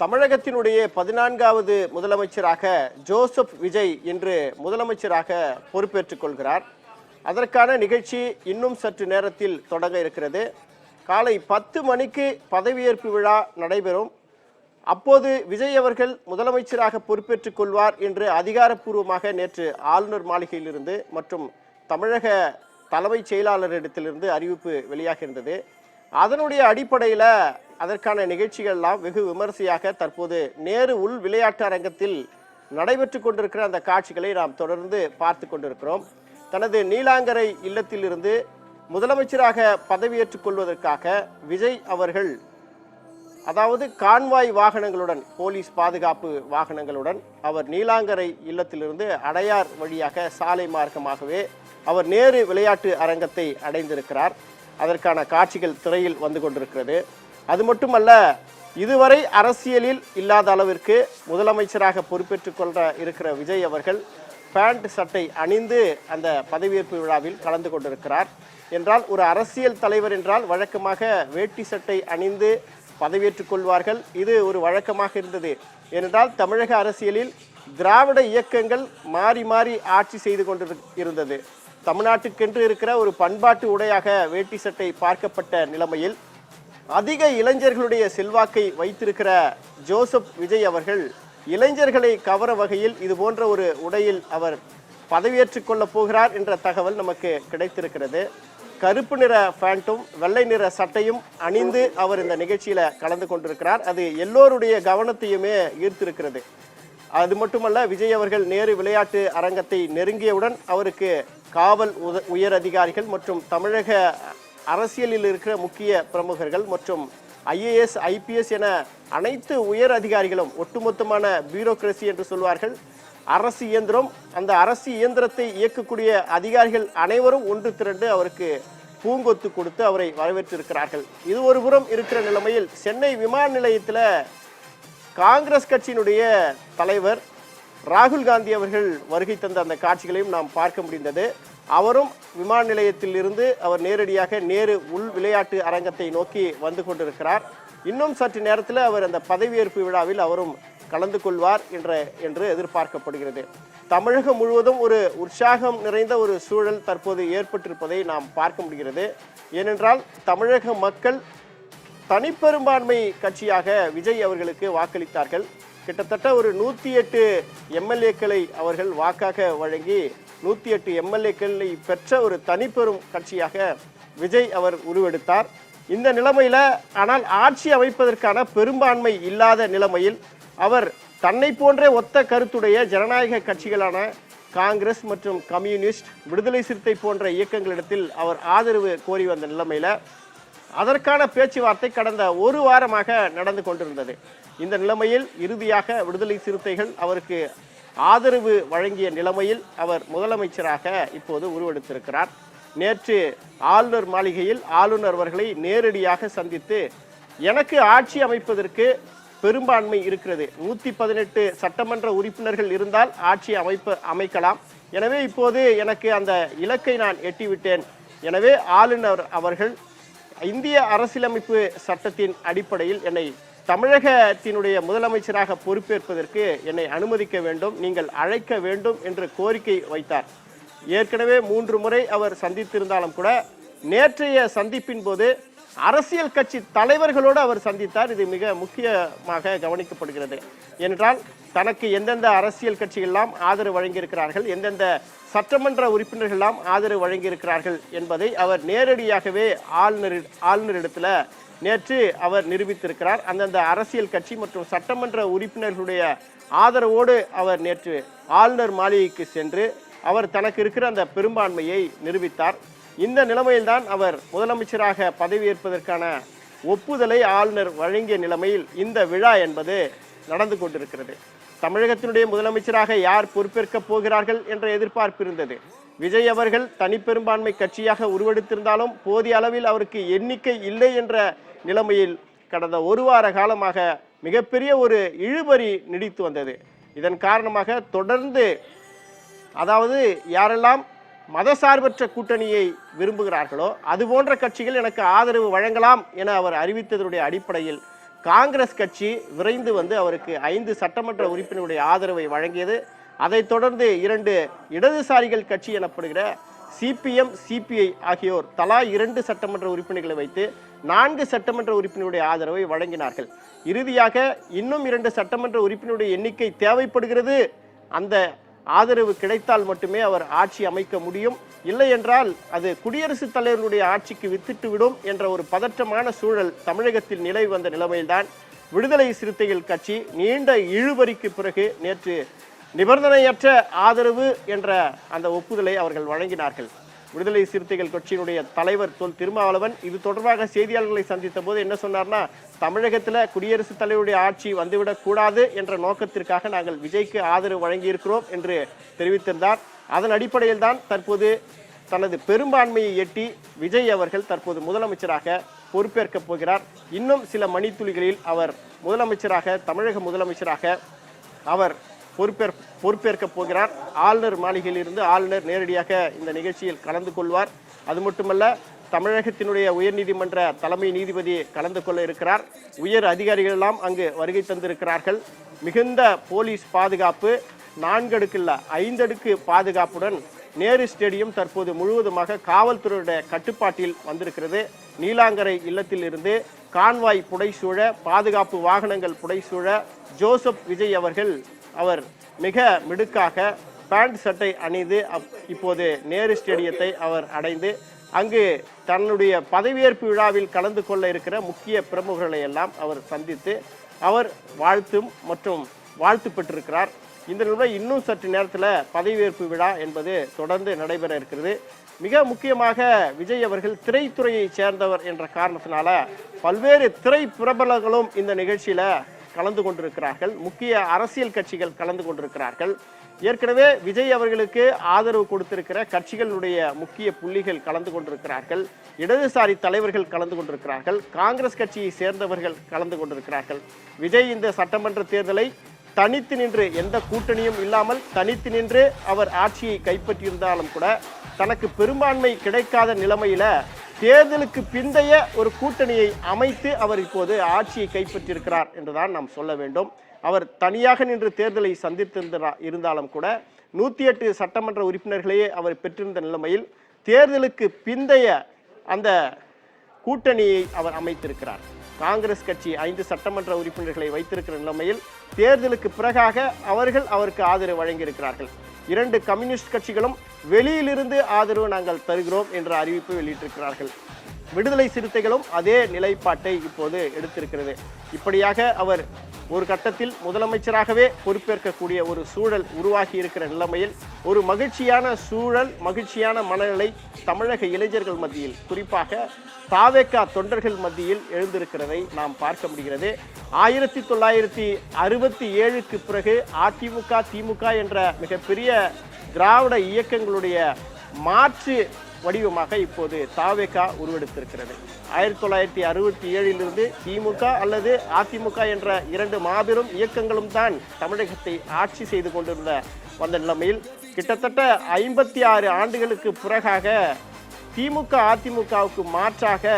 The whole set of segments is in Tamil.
தமிழகத்தினுடைய 14வது முதலமைச்சராக ஜோசப் விஜய் இன்று முதலமைச்சராக பொறுப்பேற்றுக் கொள்கிறார். அதற்கான நிகழ்ச்சி இன்னும் சற்று நேரத்தில் தொடங்க இருக்கிறது. காலை 10 மணிக்கு பதவியேற்பு விழா நடைபெறும். அப்போது விஜய் அவர்கள் முதலமைச்சராக பொறுப்பேற்றுக் கொள்வார் என்று அதிகாரப்பூர்வமாக நேற்று ஆளுநர் மாளிகையிலிருந்து மற்றும் தமிழக தலைமைச் செயலாளரிடத்திலிருந்து அறிவிப்பு வெளியாகியிருந்தது. அதனுடைய அடிப்படையில் அதற்கான நிகழ்ச்சிகள்லாம் வெகு விமரிசையாக தற்போது நேரு உள் விளையாட்டு அரங்கத்தில் நடைபெற்று கொண்டிருக்கிற அந்த காட்சிகளை நாம் தொடர்ந்து பார்த்து கொண்டிருக்கிறோம். தனது நீலாங்கரை இல்லத்திலிருந்து முதலமைச்சராக பதவியேற்றுக் கொள்வதற்காக விஜய் அவர்கள் அதாவது கான்வாய் வாகனங்களுடன் போலீஸ் பாதுகாப்பு வாகனங்களுடன் அவர் நீலாங்கரை இல்லத்திலிருந்து அடையார் வழியாக சாலை மார்க்கமாகவே அவர் நேரு விளையாட்டு அரங்கத்தை அடைந்திருக்கிறார். அதற்கான காட்சிகள் திரையில் வந்து கொண்டிருக்கிறது. அது மட்டுமல்ல, இதுவரை அரசியலில் இல்லாத அளவிற்கு முதலமைச்சராக பொறுப்பேற்றுக் கொள்ள இருக்கிற விஜய் அவர்கள் பேண்ட் சட்டை அணிந்து அந்த பதவியேற்பு விழாவில் கலந்து கொண்டிருக்கிறார். என்றால் ஒரு அரசியல் தலைவர் என்றால் வழக்கமாக வேட்டி சட்டை அணிந்து பதவியேற்றுக் கொள்வார்கள். இது ஒரு வழக்கமாக இருந்தது. ஏனென்றால் தமிழக அரசியலில் திராவிட இயக்கங்கள் மாறி மாறி ஆட்சி செய்து கொண்டிருந்தது. தமிழ்நாட்டுக்கென்று இருக்கிற ஒரு பண்பாட்டு உடையாக வேட்டி சட்டை பார்க்கப்பட்ட நிலைமையில் அதிக இளைஞர்களுடைய செல்வாக்கை வைத்திருக்கிற ஜோசப் விஜய் அவர்கள் இளைஞர்களை கவர வகையில் இது போன்ற ஒரு உடையில் அவர் பதவியேற்றுக் கொள்ளப் போகிறார் என்ற தகவல் நமக்கு கிடைத்திருக்கிறது. கருப்பு நிற பேண்ட்டும் வெள்ளை நிற சட்டையும் அணிந்து அவர் இந்த நிகழ்ச்சியில கலந்து கொண்டிருக்கிறார். அது எல்லோருடைய கவனத்தையுமே ஈர்த்திருக்கிறது. அது மட்டுமல்ல, விஜய் அவர்கள் நேரு விளையாட்டு அரங்கத்தை நெருங்கியவுடன் அவருக்கு காவல் உயர் அதிகாரிகள் மற்றும் தமிழக அரசியலில் இருக்கிற முக்கிய பிரமுகர்கள் மற்றும் IAS IPS என அனைத்து உயர் அதிகாரிகளும் ஒட்டுமொத்தமான பியூரோக்ரசி என்று சொல்வார்கள், அரசு இயந்திரம், அந்த அரசு இயந்திரத்தை இயக்கக்கூடிய அதிகாரிகள் அனைவரும் ஒன்று திரண்டு அவருக்கு பூங்கொத்து கொடுத்து அவரை வரவேற்றிருக்கிறார்கள். இது ஒரு புறம் இருக்கிற நிலைமையில் சென்னை விமான நிலையத்தில் காங்கிரஸ் கட்சியினுடைய தலைவர் ராகுல் காந்தி அவர்கள் வருகை தந்த அந்த காட்சிகளையும் நாம் பார்க்க முடிந்தது. அவரும் விமான நிலையத்தில் இருந்து அவர் நேரடியாக நேரு உள் விளையாட்டு அரங்கத்தை நோக்கி வந்து கொண்டிருக்கிறார். இன்னும் சற்று நேரத்தில் அவர் அந்த பதவியேற்பு விழாவில் அவரும் கலந்து கொள்வார் என்று எதிர்பார்க்கப்படுகிறது. தமிழகம் முழுவதும் ஒரு உற்சாகம் நிறைந்த ஒரு சூழல் தற்போது ஏற்பட்டிருப்பதை நாம் பார்க்க முடிகிறது. ஏனென்றால் தமிழக மக்கள் தனிப்பெரும்பான்மை கட்சியாக விஜய் அவர்களுக்கு வாக்களித்தார்கள். கிட்டத்தட்ட ஒரு 108 MLAக்களை அவர்கள் வாக்காக வழங்கி 108 MLAக்களை பெற்ற ஒரு தனிப்பெரும் கட்சியாக விஜய் அவர் உருவெடுத்தார். இந்த நிலைமையில ஆனால் ஆட்சி அமைப்பதற்கான பெரும்பான்மை இல்லாத நிலைமையில் அவர் தன்னை போன்ற ஒத்த கருத்துடைய ஜனநாயக கட்சிகளான காங்கிரஸ் மற்றும் கம்யூனிஸ்ட், விடுதலை சிறுத்தை போன்ற இயக்கங்களிடத்தில் அவர் ஆதரவு கோரி வந்த நிலைமையில அதற்கான பேச்சுவார்த்தை கடந்த ஒரு வாரமாக நடந்து கொண்டிருந்தது. இந்த நிலைமையில் இறுதியாக விடுதலை சிறுத்தைகள் அவருக்கு ஆதரவு வழங்கிய நிலைமையில் அவர் முதலமைச்சராக இப்போது உருவெடுத்திருக்கிறார். நேற்று ஆளுநர் மாளிகையில் ஆளுநர் அவர்களை நேரடியாக சந்தித்து எனக்கு ஆட்சி அமைப்பதற்கு பெரும்பான்மை இருக்கிறது, 118 சட்டமன்ற உறுப்பினர்கள் இருந்தால் ஆட்சி அமைக்கலாம், எனவே இப்போது எனக்கு அந்த இலக்கை நான் எட்டிவிட்டேன், எனவே ஆளுநர் அவர்கள் இந்திய அரசியலமைப்பு சட்டத்தின் அடிப்படையில் என்னை தமிழகத்தினுடைய முதலமைச்சராக பொறுப்பேற்பதற்கு என்னை அனுமதிக்க வேண்டும், நீங்கள் அழைக்க வேண்டும் என்று கோரிக்கை வைத்தார். ஏற்கனவே 3 முறை அவர் சந்தித்திருந்தாலும் கூட நேற்றைய சந்திப்பின் போது அரசியல் கட்சி தலைவர்களோடு அவர் சந்தித்தார். இது மிக முக்கியமாக கவனிக்கப்படுகிறது. ஏனென்றால் தனக்கு எந்தெந்த அரசியல் கட்சிகளெல்லாம் ஆதரவு வழங்கியிருக்கிறார்கள், எந்தெந்த சட்டமன்ற உறுப்பினர்களெல்லாம் ஆதரவு வழங்கியிருக்கிறார்கள் என்பதை அவர் நேரடியாகவே ஆளுநரிடத்தில் நேற்று அவர் நிரூபித்திருக்கிறார். அந்தந்த அரசியல் கட்சி மற்றும் சட்டமன்ற உறுப்பினர்களுடைய ஆதரவோடு அவர் நேற்று ஆளுநர் மாளிகைக்கு சென்று அவர் தனக்கு இருக்கிற அந்த பெரும்பான்மையை நிரூபித்தார். இந்த நிலைமையில்தான் அவர் முதலமைச்சராக பதவியேற்பதற்கான ஒப்புதலை ஆளுநர் வழங்கிய நிலைமையில் இந்த விழா என்பது நடந்து கொண்டிருக்கிறது. தமிழகத்தினுடைய முதலமைச்சராக யார் பொறுப்பேற்கப் போகிறார்கள் என்ற எதிர்பார்ப்பு இருந்தது. விஜய் அவர்கள் தனிப்பெரும்பான்மை கட்சியாக உருவெடுத்திருந்தாலும் போதிய அளவில் அவருக்கு எண்ணிக்கை இல்லை என்ற நிலைமையில் கடந்த ஒரு வார காலமாக மிகப்பெரிய ஒரு இழுபறி நீடித்து வந்தது. இதன் காரணமாக தொடர்ந்து அதாவது யாரெல்லாம் மதசார்பற்ற கூட்டணியை விரும்புகிறார்களோ அது போன்ற கட்சிகள் எனக்கு ஆதரவு வழங்கலாம் என அவர் அறிவித்ததனுடைய அடிப்படையில் காங்கிரஸ் கட்சி விரைந்து வந்து அவருக்கு 5 சட்டமன்ற உறுப்பினருடைய ஆதரவை வழங்கியது. அதைத் தொடர்ந்து 2 இடதுசாரிகள் கட்சி எனப்படுகிற சிபிஎம், சிபிஐ ஆகியோர் தலா 2 சட்டமன்ற உறுப்பினர்களை வைத்து 4 சட்டமன்ற உறுப்பினருடைய ஆதரவை வழங்கினார்கள். இறுதியாக இன்னும் 2 சட்டமன்ற உறுப்பினருடைய எண்ணிக்கை தேவைப்படுகிறது. அந்த ஆதரவு கிடைத்தால் மட்டுமே அவர் ஆட்சி அமைக்க முடியும். இல்லை என்றால் அது குடியரசுத் தலைவருடைய ஆட்சிக்கு வித்திட்டு விடும் என்ற ஒரு பதற்றமான சூழல் தமிழகத்தில் நிலவி வந்த நிலைமையில்தான் விடுதலை சிறுத்தைகள் கட்சி நீண்ட இழுபறிக்கு பிறகு நேற்று நிபந்தனையற்ற ஆதரவு என்ற அந்த ஒப்புதலை அவர்கள் வழங்கினார்கள். விடுதலை சிறுத்தைகள் கட்சியினுடைய தலைவர் தொல் திருமாவளவன் இது தொடர்பாக செய்தியாளர்களை சந்தித்த போது என்ன சொன்னார்னா, தமிழகத்தில் குடியரசுத் தலைவருடைய ஆட்சி வந்துவிடக் கூடாது என்ற நோக்கத்திற்காக நாங்கள் விஜய்க்கு ஆதரவு வழங்கியிருக்கிறோம் என்று தெரிவித்திருந்தார். அதன் அடிப்படையில் தான் தற்போது தனது பெரும்பான்மையை எட்டி விஜய் அவர்கள் தற்போது முதலமைச்சராக பொறுப்பேற்கப் போகிறார். இன்னும் சில மணித்துளிகளில் அவர் முதலமைச்சராக, தமிழக முதலமைச்சராக அவர் பொறுப்பேற்கப் போகிறார். ஆளுநர் மாளிகையில் இருந்து ஆளுநர் நேரடியாக இந்த நிகழ்ச்சியில் கலந்து கொள்வார். அது மட்டுமல்ல, தமிழகத்தினுடைய உயர்நீதிமன்ற தலைமை நீதிபதி கலந்து கொள்ள இருக்கிறார். உயர் அதிகாரிகள் எல்லாம் அங்கு வருகை தந்திருக்கிறார்கள். மிகுந்த போலீஸ் பாதுகாப்பு, 4 அடுக்கு இல்ல 5 அடுக்கு பாதுகாப்புடன் நேரு ஸ்டேடியம் தற்போது முழுவதுமாக காவல்துறையுடைய கட்டுப்பாட்டில் வந்திருக்கிறது. நீலாங்கரை இல்லத்தில் இருந்து கான்வாய் புடைசூழ, பாதுகாப்பு வாகனங்கள் புடைசூழ ஜோசப் விஜய் அவர்கள் அவர் மிக மிடுக்காக பேண்ட் சட்டை அணிந்து இப்போது நேரு ஸ்டேடியத்தை அவர் அடைந்து அங்கு தன்னுடைய பதவியேற்பு விழாவில் கலந்து கொள்ள இருக்கிற முக்கிய பிரமுகர்களை எல்லாம் அவர் சந்தித்து அவர் வாழ்த்து பெற்றிருக்கிறார். இந்த நிலையில் இன்னும் சற்று நேரத்தில் பதவியேற்பு விழா என்பது தொடர்ந்து நடைபெற இருக்கிறது. மிக முக்கியமாக விஜய் அவர்கள் திரைத்துறையை சேர்ந்தவர் என்ற காரணத்தினால பல்வேறு திரை பிரபலங்களும் இந்த நிகழ்ச்சியில கலந்து கொண்டிருக்கிறார்கள். முக்கிய அரசியல் கட்சிகள் கலந்து கொண்டிருக்கிறார்கள். ஏற்கனவே விஜய் அவர்களுக்கு ஆதரவு கொடுத்திருக்கிற கட்சிகளுடைய முக்கிய புள்ளிகள் கலந்து கொண்டிருக்கிறார்கள். இடதுசாரி தலைவர்கள் கலந்து கொண்டிருக்கிறார்கள். காங்கிரஸ் கட்சியை சேர்ந்தவர்கள் கலந்து கொண்டிருக்கிறார்கள். விஜய் இந்த சட்டமன்ற தேர்தலை தனித்து நின்று, எந்த கூட்டணியும் இல்லாமல் தனித்து நின்று அவர் ஆட்சியை கைப்பற்றியிருந்தாலும் கூட தனக்கு பெரும்பான்மை கிடைக்காத நிலைமையில தேர்தலுக்கு பிந்தைய ஒரு கூட்டணியை அமைத்து அவர் இப்போது ஆட்சியை கைப்பற்றியிருக்கிறார் என்றுதான் நாம் சொல்ல வேண்டும். அவர் தனியாக நின்று தேர்தலை இருந்தாலும் கூட 108 சட்டமன்ற உறுப்பினர்களையே அவர் பெற்றிருந்த நிலைமையில் தேர்தலுக்கு பிந்தைய அந்த கூட்டணியை அவர் அமைத்திருக்கிறார். காங்கிரஸ் கட்சி 5 சட்டமன்ற உறுப்பினர்களை வைத்திருக்கிற நிலைமையில் தேர்தலுக்கு பிறகாக அவருக்கு ஆதரவு வழங்கியிருக்கிறார்கள். 2 கம்யூனிஸ்ட் கட்சிகளும் வெளியிலிருந்து ஆதரவு நாங்கள் தருகிறோம் என்ற அறிவிப்பை வெளியிட்டிருக்கிறார்கள். விடுதலை சிறுத்தைகளும் அதே நிலைப்பாட்டை இப்போது எடுத்திருக்கிறது. இப்படியாக அவர் ஒரு கட்டத்தில் முதலமைச்சராகவே பொறுப்பேற்கக்கூடிய ஒரு சூழல் உருவாகி இருக்கிற நிலைமையில் ஒரு மகிழ்ச்சியான சூழல், மகிழ்ச்சியான மனநிலை தமிழக இளைஞர்கள் மத்தியில், குறிப்பாக தாவேகா தொண்டர்கள் மத்தியில் எழுந்திருக்கிறதை நாம் பார்க்க முடிகிறது. 1967க்கு பிறகு அதிமுக, திமுக என்ற மிகப்பெரிய திராவிட இயக்கங்களுடைய மாற்று வடிவமாக இப்போது தாவேகா உருவெடுத்திருக்கிறது. 1967லிருந்து திமுக அல்லது அதிமுக என்ற 2 மாபெரும் இயக்கங்களும் தான் தமிழகத்தை ஆட்சி செய்து வந்த நிலைமையில் கிட்டத்தட்ட 56 ஆண்டுகளுக்கு பிறகாக திமுக அதிமுகவுக்கு மாற்றாக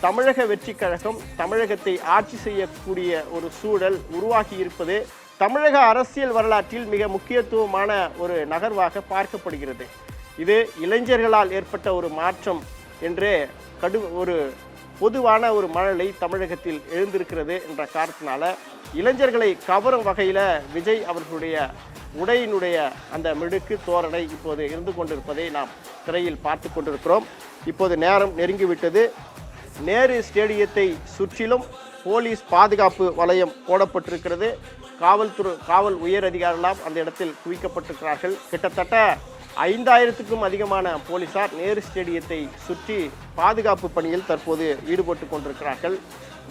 தமிழக வெற்றி கழகம் தமிழகத்தை ஆட்சி செய்யக்கூடிய ஒரு சூழல் உருவாகி இருப்பது தமிழக அரசியல் வரலாற்றில் மிக முக்கியத்துவமான ஒரு நகர்வாக பார்க்கப்படுகிறது. இது இளைஞர்களால் ஏற்பட்ட ஒரு மாற்றம் என்றே ஒரு பொதுவான ஒரு மனநிலை தமிழகத்தில் எழுந்திருக்கிறது என்ற காரணத்தினால இளைஞர்களை கவரும் வகையில் விஜய் அவர்களுடைய உடையினுடைய அந்த மிடுக்கு தோரணை இப்போது இருந்து கொண்டிருப்பதை நாம் திரையில் பார்த்து கொண்டிருக்கிறோம். இப்போது நேரம் நெருங்கிவிட்டது. நேரு ஸ்டேடியத்தை சுற்றிலும் போலீஸ் பாதுகாப்பு வளையம் போடப்பட்டிருக்கிறது. காவல் உயர் அதிகாரிகள் அந்த இடத்தில் குவிக்கப்பட்டிருக்கிறார்கள். கிட்டத்தட்ட 5000க்கும் அதிகமான போலீசார் நேரு ஸ்டேடியத்தை சுற்றி பாதுகாப்பு பணியில் தற்போது ஈடுபட்டு கொண்டிருக்கிறார்கள்.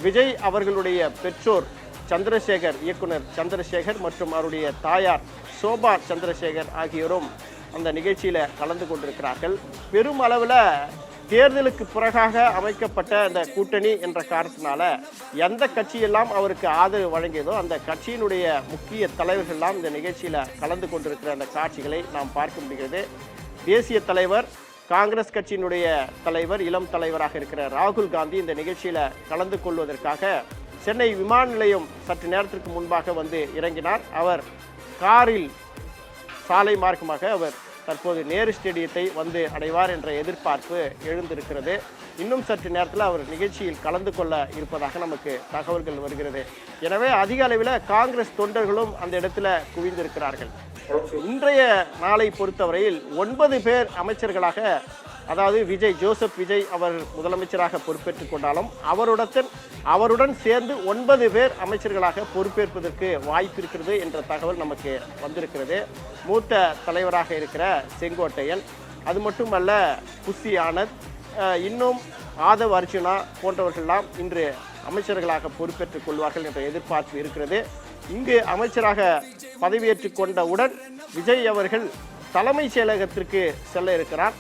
விஜய் அவர்களுடைய பெற்றோர் சந்திரசேகர், இயக்குனர் சந்திரசேகர் மற்றும் அவருடைய தாயார் சோபா சந்திரசேகர் ஆகியோரும் அந்த நிகழ்ச்சியில் கலந்து கொண்டிருக்கிறார்கள். பெரும் அளவில் தேர்தலுக்கு பிறகாக அமைக்கப்பட்ட அந்த கூட்டணி என்ற காரணத்தினால எந்த கட்சியெல்லாம் அவருக்கு ஆதரவு வழங்கியதோ அந்த கட்சியினுடைய முக்கிய தலைவர்கள்லாம் இந்த நிகழ்ச்சியில் கலந்து கொண்டிருக்கிற அந்த காட்சிகளை நாம் பார்க்க முடிகிறது. தேசிய தலைவர், காங்கிரஸ் கட்சியினுடைய தலைவர், இளம் தலைவராக இருக்கிற ராகுல் காந்தி இந்த நிகழ்ச்சியில் கலந்து கொள்வதற்காக சென்னை விமான நிலையம் சற்று நேரத்திற்கு முன்பாக வந்து இறங்கினார். அவர் காரில் சாலை மார்க்கமாக அவர் தற்போது நேரு ஸ்டேடியத்தை வந்து அடைவார் என்ற எதிர்பார்ப்பு எழுந்திருக்கிறது. இன்னும் சற்று நேரத்தில் அவர் நிகழ்ச்சியில் கலந்து கொள்ள இருப்பதாக நமக்கு தகவல்கள் வருகிறது. எனவே அதிக அளவில் காங்கிரஸ் தொண்டர்களும் அந்த இடத்துல குவிந்திருக்கிறார்கள். இன்றைய நாளை பொறுத்தவரையில் 9 பேர் அமைச்சர்களாக, அதாவது ஜோசப் விஜய் அவர் முதலமைச்சராக பொறுப்பேற்றுக் கொண்டாலும் அவருடன் சேர்ந்து 9 பேர் அமைச்சர்களாக பொறுப்பேற்பதற்கு வாய்ப்பு இருக்கிறது என்ற தகவல் நமக்கு வந்திருக்கிறது. மூத்த தலைவராக இருக்கிற செங்கோட்டையன், அது மட்டுமல்ல புஷி ஆனந்த், இன்னும் ஆதவ் அர்ஜுனா போன்றவர்கள்லாம் இன்று அமைச்சர்களாக பொறுப்பேற்றுக் கொள்வார்கள் என்ற எதிர்பார்ப்பு இருக்கிறது. இங்கு அமைச்சராக பதவியேற்றுக் கொண்டவுடன் விஜய் அவர்கள் தலைமைச் செயலகத்திற்கு செல்ல இருக்கிறார்.